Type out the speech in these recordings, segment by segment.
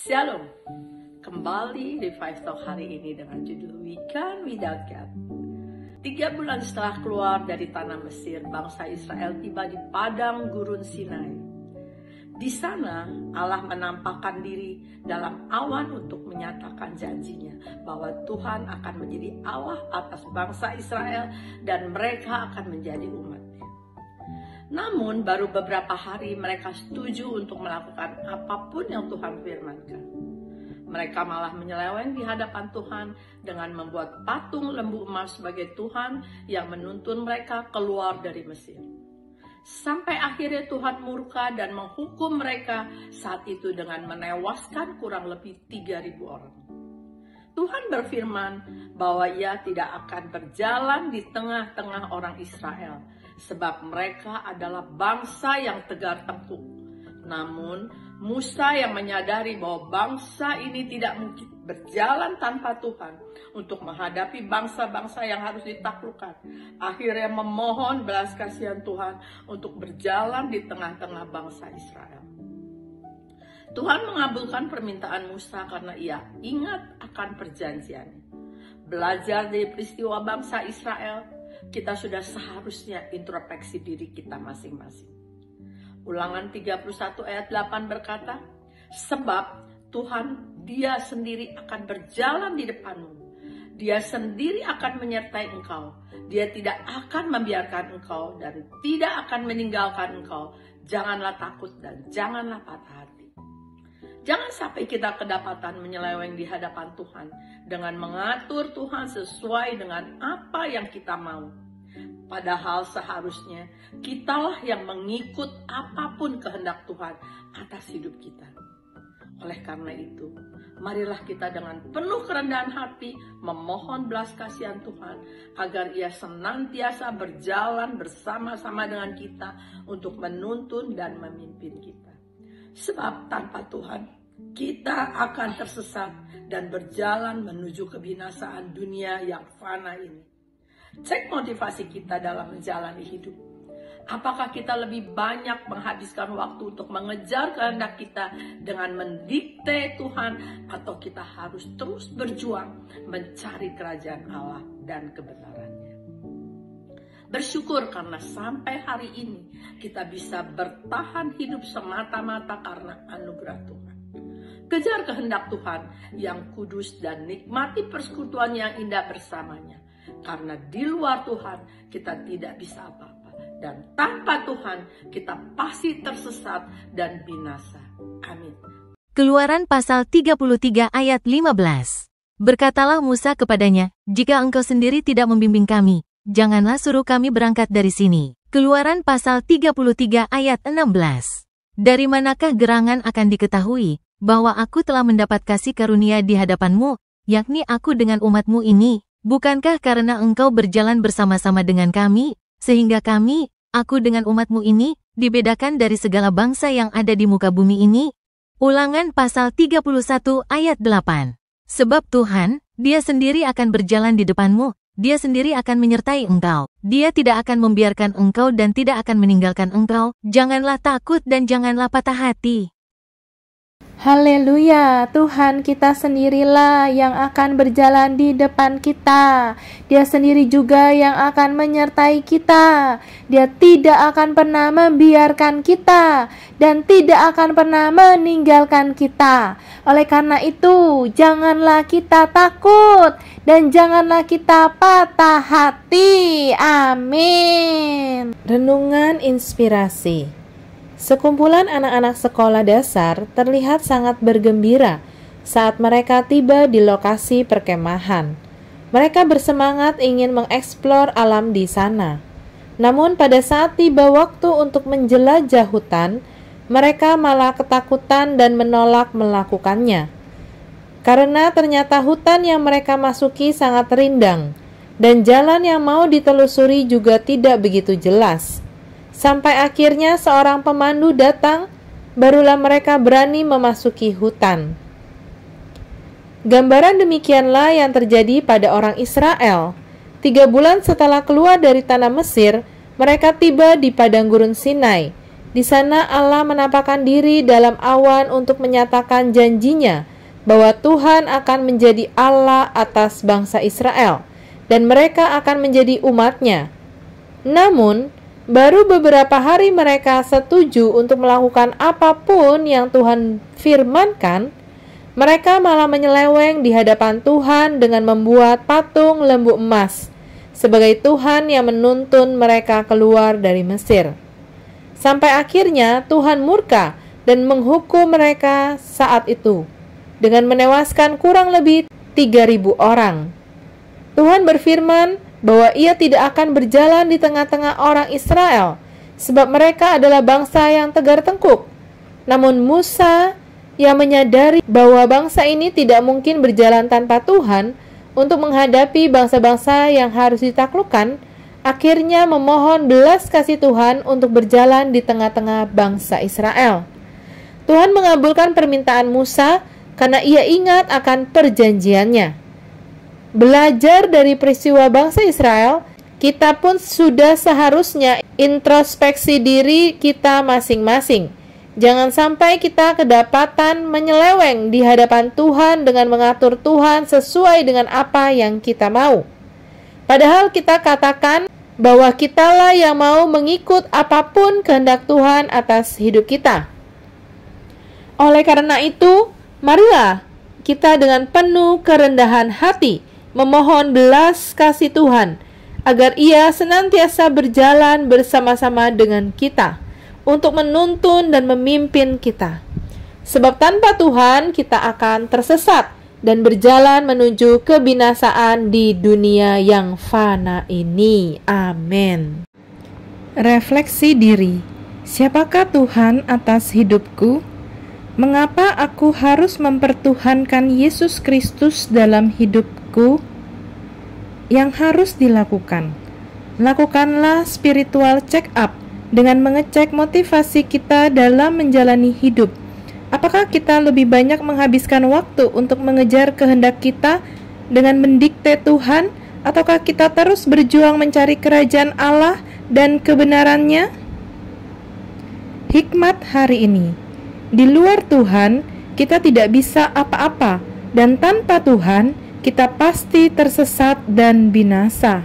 Shalom, kembali di Five Talk hari ini dengan judul We Can Without God. 3 bulan setelah keluar dari tanah Mesir, bangsa Israel tiba di padang gurun Sinai. Di sana Allah menampakkan diri dalam awan untuk menyatakan janjinya bahwa Tuhan akan menjadi Allah atas bangsa Israel dan mereka akan menjadi umat-Nya. Namun baru beberapa hari mereka setuju untuk melakukan apapun yang Tuhan firmankan. Mereka malah menyeleweng di hadapan Tuhan dengan membuat patung lembu emas sebagai Tuhan yang menuntun mereka keluar dari Mesir. Sampai akhirnya Tuhan murka dan menghukum mereka saat itu dengan menewaskan kurang lebih 3.000 orang. Tuhan berfirman bahwa Ia tidak akan berjalan di tengah-tengah orang Israel, sebab mereka adalah bangsa yang tegar tengkuk. Namun Musa yang menyadari bahwa bangsa ini tidak mungkin berjalan tanpa Tuhan untuk menghadapi bangsa-bangsa yang harus ditaklukkan, akhirnya memohon belas kasihan Tuhan untuk berjalan di tengah-tengah bangsa Israel. Tuhan mengabulkan permintaan Musa karena Ia ingat akan perjanjiannya. Belajar dari peristiwa bangsa Israel, kita sudah seharusnya introspeksi diri kita masing-masing. Ulangan 31 ayat 8 berkata, sebab Tuhan Dia sendiri akan berjalan di depanmu. Dia sendiri akan menyertai engkau. Dia tidak akan membiarkan engkau dan tidak akan meninggalkan engkau. Janganlah takut dan janganlah patah hati. Jangan sampai kita kedapatan menyeleweng di hadapan Tuhan dengan mengatur Tuhan sesuai dengan apa yang kita mau. Padahal seharusnya kitalah yang mengikut apapun kehendak Tuhan atas hidup kita. Oleh karena itu, marilah kita dengan penuh kerendahan hati memohon belas kasihan Tuhan agar Ia senantiasa berjalan bersama-sama dengan kita untuk menuntun dan memimpin kita. Sebab tanpa Tuhan, kita akan tersesat dan berjalan menuju kebinasaan dunia yang fana ini. Cek motivasi kita dalam menjalani hidup. Apakah kita lebih banyak menghabiskan waktu untuk mengejar kehendak kita dengan mendikte Tuhan, atau kita harus terus berjuang mencari kerajaan Allah dan kebenarannya? Bersyukur karena sampai hari ini kita bisa bertahan hidup semata-mata karena anugerah Tuhan. Kejar kehendak Tuhan yang kudus dan nikmati persekutuan yang indah bersamanya. Karena di luar Tuhan kita tidak bisa apa-apa. Dan tanpa Tuhan kita pasti tersesat dan binasa. Amin. Keluaran pasal 33 ayat 15. Berkatalah Musa kepadanya, jika engkau sendiri tidak membimbing kami, janganlah suruh kami berangkat dari sini. Keluaran pasal 33 ayat 16. Dari manakah gerangan akan diketahui bahwa aku telah mendapat kasih karunia di hadapanmu, yakni aku dengan umatmu ini? Bukankah karena engkau berjalan bersama-sama dengan kami, sehingga kami, aku dengan umatmu ini, dibedakan dari segala bangsa yang ada di muka bumi ini? Ulangan pasal 31 ayat 8. Sebab Tuhan, Dia sendiri akan berjalan di depanmu, Dia sendiri akan menyertai engkau. Dia tidak akan membiarkan engkau dan tidak akan meninggalkan engkau. Janganlah takut dan janganlah patah hati. Haleluya, Tuhan kita sendirilah yang akan berjalan di depan kita. Dia sendiri juga yang akan menyertai kita. Dia tidak akan pernah membiarkan kita dan tidak akan pernah meninggalkan kita. Oleh karena itu, janganlah kita takut dan janganlah kita patah hati. Amin. Renungan inspirasi. Sekumpulan anak-anak sekolah dasar terlihat sangat bergembira saat mereka tiba di lokasi perkemahan. Mereka bersemangat ingin mengeksplor alam di sana. Namun pada saat tiba waktu untuk menjelajah hutan, mereka malah ketakutan dan menolak melakukannya. Karena ternyata hutan yang mereka masuki sangat rindang, dan jalan yang mau ditelusuri juga tidak begitu jelas. Sampai akhirnya seorang pemandu datang, barulah mereka berani memasuki hutan. Gambaran demikianlah yang terjadi pada orang Israel. 3 bulan setelah keluar dari tanah Mesir, mereka tiba di padang gurun Sinai, Di sana Allah menampakkan diri dalam awan untuk menyatakan janjinya bahwa Tuhan akan menjadi Allah atas bangsa Israel dan mereka akan menjadi umat-Nya. Namun, baru beberapa hari mereka setuju untuk melakukan apapun yang Tuhan firmankan, mereka malah menyeleweng di hadapan Tuhan dengan membuat patung lembu emas sebagai Tuhan yang menuntun mereka keluar dari Mesir. Sampai akhirnya Tuhan murka dan menghukum mereka saat itu dengan menewaskan kurang lebih 3.000 orang. Tuhan berfirman bahwa Ia tidak akan berjalan di tengah-tengah orang Israel sebab mereka adalah bangsa yang tegar tengkuk. Namun Musa yang menyadari bahwa bangsa ini tidak mungkin berjalan tanpa Tuhan untuk menghadapi bangsa-bangsa yang harus ditaklukkan, akhirnya memohon belas kasih Tuhan untuk berjalan di tengah-tengah bangsa Israel. Tuhan mengabulkan permintaan Musa karena Ia ingat akan perjanjiannya. Belajar dari peristiwa bangsa Israel, kita pun sudah seharusnya introspeksi diri kita masing-masing. Jangan sampai kita kedapatan menyeleweng di hadapan Tuhan dengan mengatur Tuhan sesuai dengan apa yang kita mau. Padahal kita katakan bahwa kitalah yang mau mengikut apapun kehendak Tuhan atas hidup kita. Oleh karena itu, marilah kita dengan penuh kerendahan hati memohon belas kasih Tuhan agar Ia senantiasa berjalan bersama-sama dengan kita untuk menuntun dan memimpin kita. Sebab tanpa Tuhan kita akan tersesat dan berjalan menuju kebinasaan di dunia yang fana ini. Amin. Refleksi diri. Siapakah Tuhan atas hidupku? Mengapa aku harus mempertuhankan Yesus Kristus dalam hidupku? Yang harus dilakukan, lakukanlah spiritual check up dengan mengecek motivasi kita dalam menjalani hidup. Apakah kita lebih banyak menghabiskan waktu untuk mengejar kehendak kita dengan mendikte Tuhan, ataukah kita terus berjuang mencari kerajaan Allah dan kebenarannya? Hikmat hari ini. Di luar Tuhan, kita tidak bisa apa-apa, dan tanpa Tuhan, kita pasti tersesat dan binasa.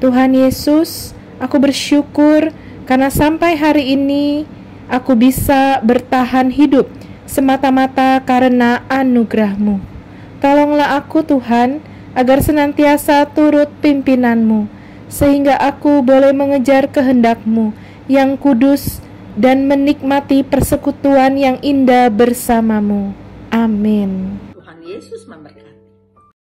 Tuhan Yesus, aku bersyukur karena sampai hari ini aku bisa bertahan hidup semata-mata karena anugerah-Mu. Tolonglah aku Tuhan, agar senantiasa turut pimpinan-Mu, sehingga aku boleh mengejar kehendak-Mu yang kudus dan menikmati persekutuan yang indah bersama-Mu. Amin. Tuhan Yesus memberkati.